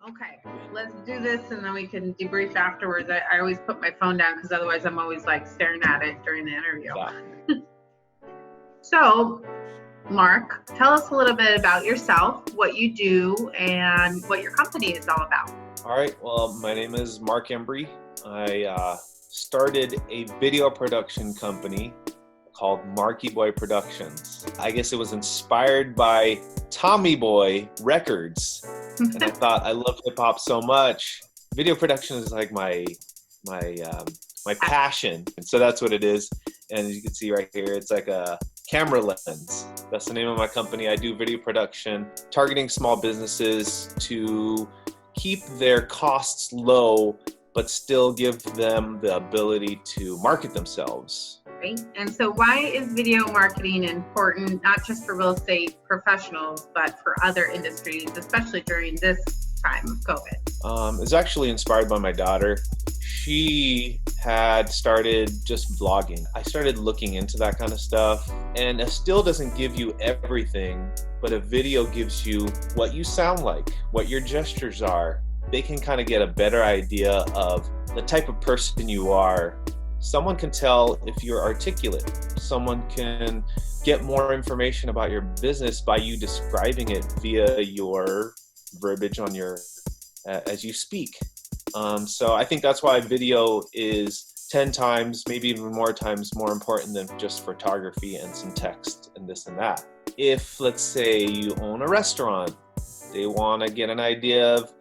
Okay, let's do this and then we can debrief afterwards. I always put my phone down because otherwise I'm always like staring at it during the interview. Yeah. So, Mark, tell us a little bit about yourself, what you do, and what your company is all about. All right. Well, my name is Mark Embry. I started a video production company called MarkyBoy Productions. I guess it was inspired by Tommy Boy Records. And I thought, I love hip hop so much. Video production is like my passion. And so that's what it is. And as you can see right here, it's like a camera lens. That's the name of my company. I do video production, targeting small businesses to keep their costs low, but still give them the ability to market themselves. Right. And so why is video marketing important, not just for real estate professionals, but for other industries, especially during this time of COVID? It's actually inspired by my daughter. She had started just vlogging. I started looking into that kind of stuff, and it still doesn't give you everything, but a video gives you what you sound like, what your gestures are. They can kind of get a better idea of the type of person you are. Someone can tell if you're articulate. Someone can get more information about your business by you describing it via your verbiage on your as you speak. So I think that's why video is 10 times, maybe even more times more important than just photography and some text and this and that. If, let's say, you own a restaurant, they want to get an idea of,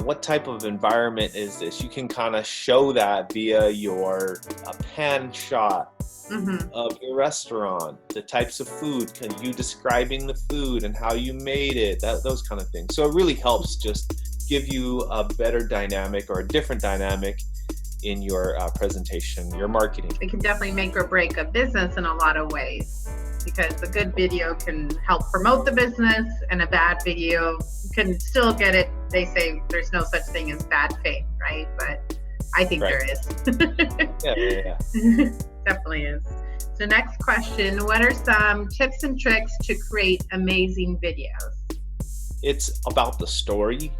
what type of environment is this? You can kind of show that via a pan shot of your restaurant, the types of food, you describing the food and how you made it, those kind of things. So it really helps just give you a better dynamic or a different dynamic in your presentation, your marketing. It can definitely make or break a business in a lot of ways, because a good video can help promote the business and a bad video can still get it. They say there's no such thing as bad fame, right? But I think there is. Yeah. Definitely is. So next question, what are some tips and tricks to create amazing videos? It's about the story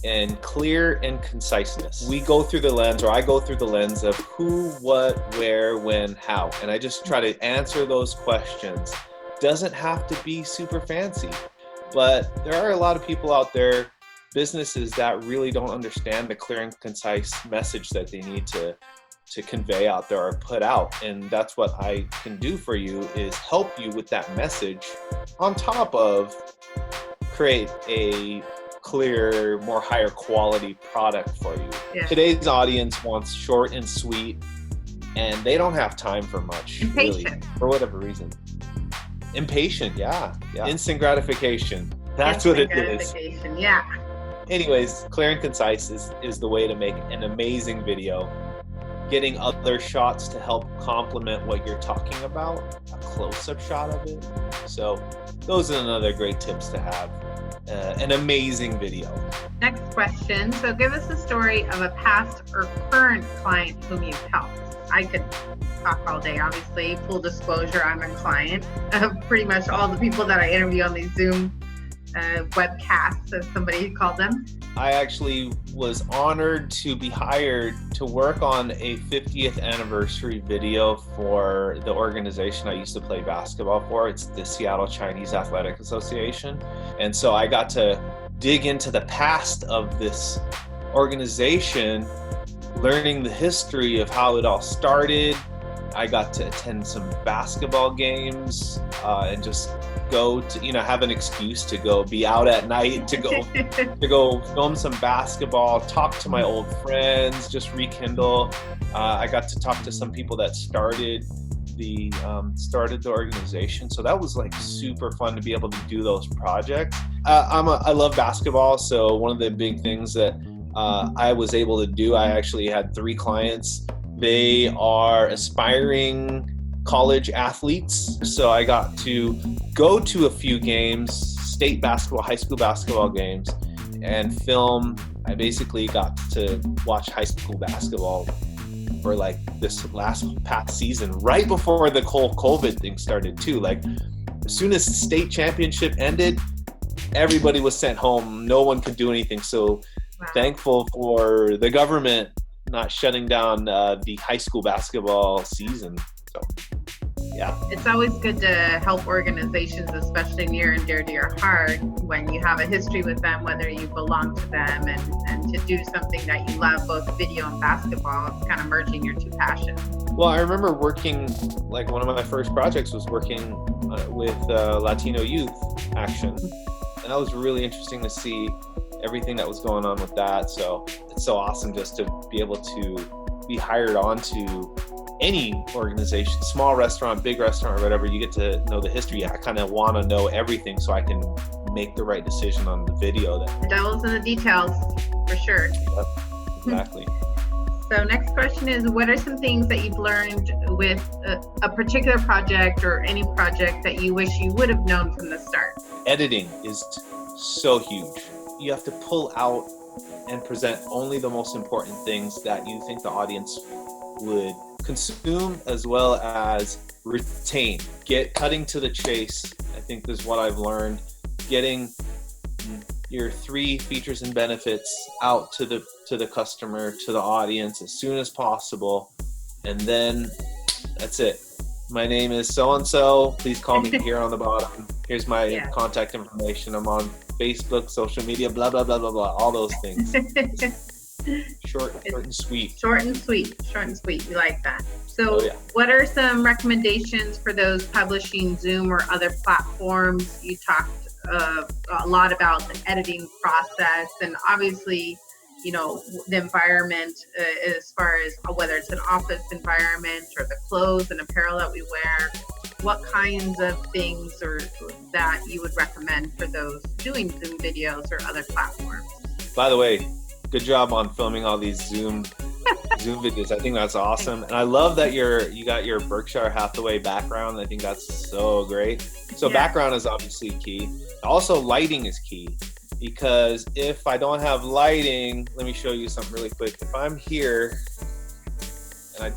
and clear and conciseness. We go through the lens, or I go through the lens of who, what, where, when, how. And I just try to answer those questions. Doesn't have to be super fancy, but there are a lot of people out there, businesses that really don't understand the clear and concise message that they need to convey out there or put out. And that's what I can do for you, is help you with that message on top of create a clear, more higher quality product for you. Yeah. Today's audience wants short and sweet, and they don't have time for much, really, for whatever reason. Impatient, yeah. Instant gratification. That's what it is. Yeah. Anyways, clear and concise is the way to make an amazing video. Getting other shots to help complement what you're talking about, a close-up shot of it. So those are another great tips to have. An amazing video. Next question. So give us a story of a past or current client whom you've helped. I could talk all day, obviously. Full disclosure, I'm a client of pretty much all the people that I interview on these Zoom webcasts, as somebody called them. I actually was honored to be hired to work on a 50th anniversary video for the organization I used to play basketball for. It's the Seattle Chinese Athletic Association. And so I got to dig into the past of this organization, learning the history of how it all started. I got to attend some basketball games and just go to, have an excuse to go be out at night, to go film some basketball, talk to my old friends, just rekindle. I got to talk to some people that started the organization. So that was like super fun to be able to do those projects. I love basketball. So one of the big things that I was able to do, I actually had 3 clients. They are aspiring college athletes. So I got to go to a few games, state basketball, high school basketball games, and film. I basically got to watch high school basketball for like this past season, right before the whole COVID thing started too. Like as soon as the state championship ended, everybody was sent home. No one could do anything. So Wow. thankful for the government not shutting down the high school basketball season. So, yeah. It's always good to help organizations, especially near and dear to your heart, when you have a history with them, whether you belong to them, and to do something that you love, both video and basketball. It's kind of merging your two passions. Well, I remember working, like one of my first projects was working with Latino Youth Action. And that was really interesting to see everything that was going on with that. So it's so awesome just to be able to be hired onto any organization, small restaurant, big restaurant, or whatever. You get to know the history. I kind of want to know everything so I can make the right decision on the video. The devil's in the details, for sure. Yep, exactly. So next question is, what are some things that you've learned with a particular project or any project that you wish you would have known from the start? Editing is so huge. You have to pull out and present only the most important things that you think the audience would consume as well as retain. Cutting to the chase, I think is what I've learned. Getting your 3 features and benefits out to the customer, to the audience as soon as possible, and then that's it. My name is so-and-so. Please call me here on the bottom. Here's my contact information. I'm on Facebook, social media, blah, blah, blah, blah, blah, all those things. Short and sweet. Short and sweet. We like that. So what are some recommendations for those publishing Zoom or other platforms? You talked a lot about the editing process, and obviously, you know, the environment as far as whether it's an office environment or the clothes and apparel that we wear. What kinds of things or that you would recommend for those doing Zoom videos or other platforms? By the way, good job on filming all these Zoom videos. I think that's awesome. And I love that you got your Berkshire Hathaway background. I think that's so great. So background is obviously key. Also, lighting is key, because if I don't have lighting, let me show you something really quick. If I'm here and I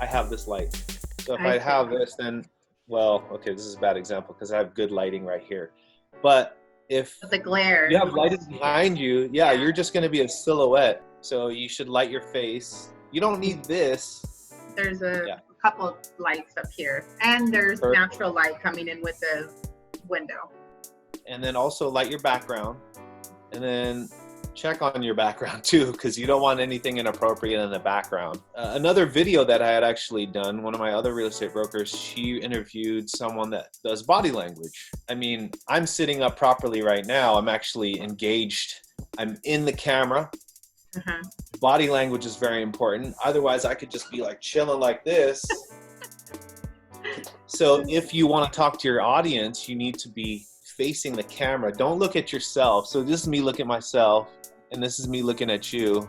have this light. So if I have this, then, well, okay, this is a bad example because I have good lighting right here. But if the glare, you have lighting behind you, you're just going to be a silhouette. So you should light your face. You don't need this. There's a couple of lights up here, and there's natural light coming in with the window. And then also light your background, and then check on your background too, because you don't want anything inappropriate in the background. Another video that I had actually done, one of my other real estate brokers, she interviewed someone that does body language. I mean, I'm sitting up properly right now. I'm actually engaged. I'm in the camera. Body language is very important. Otherwise, I could just be like chilling like this. So if you want to talk to your audience, you need to be facing the camera. Don't look at yourself. So this is me looking at myself, and this is me looking at you.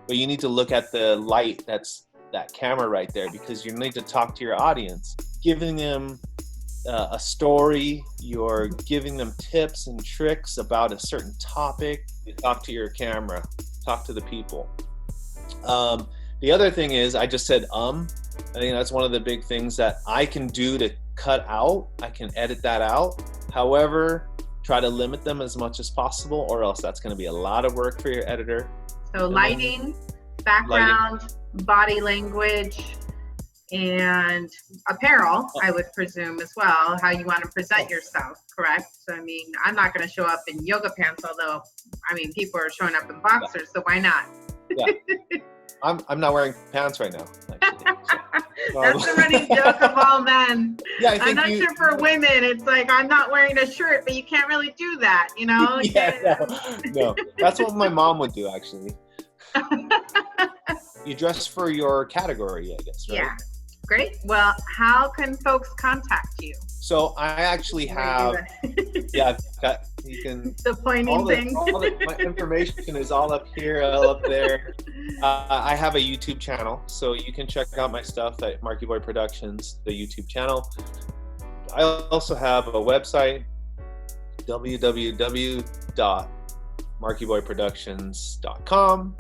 But you need to look at the light that's that camera right there, because you need to talk to your audience, giving them a story. You're giving them tips and tricks about a certain topic. You talk to your camera, talk to the people. The other thing is, I just said I think that's one of the big things that I can do to cut out. I can edit that out. However, try to limit them as much as possible, or else that's going to be a lot of work for your editor. So lighting, background, body language, and apparel, I would presume as well, how you want to present yourself, correct? So, I mean, I'm not going to show up in yoga pants, although, I mean, people are showing up in boxers, so why not? I'm not wearing pants right now, actually. That's the running joke of all men. I'm not sure for women. It's like, I'm not wearing a shirt, but you can't really do that, you know? No. That's what my mom would do, actually. You dress for your category, I guess, right? Yeah. Great. Well, how can folks contact you? So I actually have, you can. The pointing thing. My information is all up here, all up there. I have a YouTube channel, so you can check out my stuff at MarkyBoy Productions, the YouTube channel. I also have a website, www.markyboyproductions.com.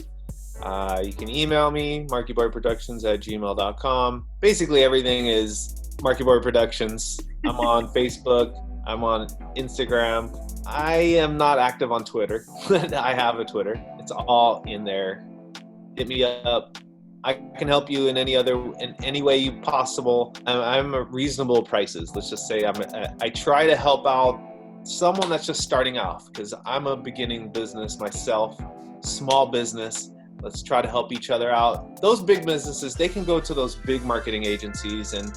You can email me, markyboyproductions@gmail.com. Basically, everything is MarkyBoy Productions. I'm on Facebook. I'm on Instagram. I am not active on Twitter. I have a Twitter. It's all in there. Hit me up. I can help you in any way possible. I'm at reasonable prices. Let's just say I try to help out someone that's just starting off, because I'm a beginning business myself, small business. Let's try to help each other out. Those big businesses, they can go to those big marketing agencies and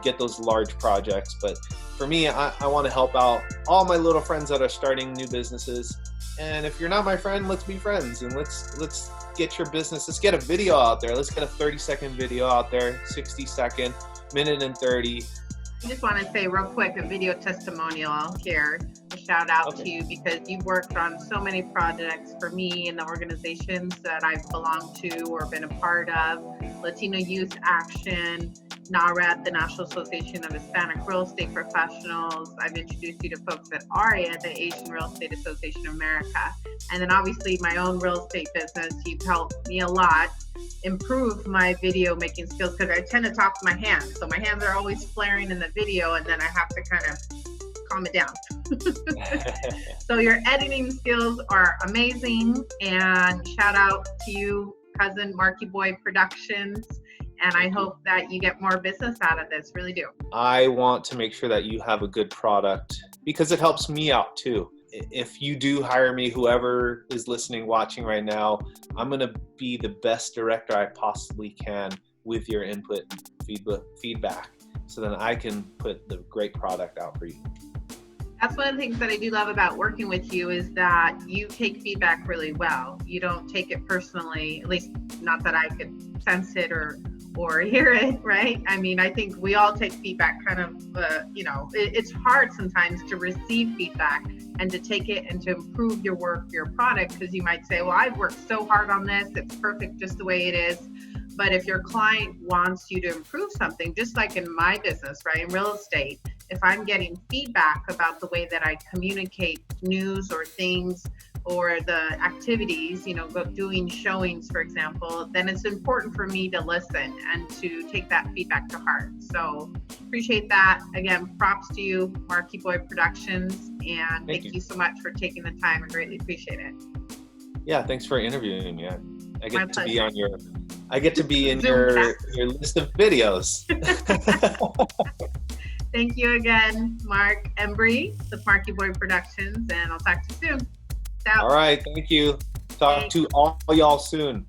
get those large projects. But for me, I want to help out all my little friends that are starting new businesses. And if you're not my friend, let's be friends, and let's get your business. Let's get a video out there. Let's get a 30-second video out there, 60-second, minute and 30. I just want to say real quick a video testimonial here. A shout out to you, because you've worked on so many projects for me and the organizations that I've belonged to or been a part of. Latino Youth Action, NAHREP, the National Association of Hispanic Real Estate Professionals. I've introduced you to folks at ARIA, the Asian Real Estate Association of America. And then obviously my own real estate business. You've helped me a lot improve my video making skills, because I tend to talk with my hands. So my hands are always flaring in the video, and then I have to kind of calm it down. So your editing skills are amazing, and shout out to you, cousin MarkyBoy Productions. And I hope that you get more business out of this, really do. I want to make sure that you have a good product, because it helps me out too. If you do hire me, whoever is listening, watching right now, I'm going to be the best director I possibly can with your input and feedback, so then I can put the great product out for you. That's one of the things that I do love about working with you, is that you take feedback really well. You don't take it personally, at least not that I could sense it or hear it, right? I mean, I think we all take feedback kind of, it's hard sometimes to receive feedback and to take it and to improve your work, your product, because you might say, well, I've worked so hard on this, it's perfect just the way it is. But if your client wants you to improve something, just like in my business, right, in real estate, if I'm getting feedback about the way that I communicate news or things or the activities, doing showings, for example, then it's important for me to listen and to take that feedback to heart. So appreciate that. Again, props to you, MarkyBoy Productions, and thank you so much for taking the time. I greatly appreciate it. Yeah, thanks for interviewing me. I get to be on your, in your list of videos. Thank you again, Mark Embry with MarkyBoy Productions, and I'll talk to you soon. Ciao. All right, thank you. Talk to all y'all soon.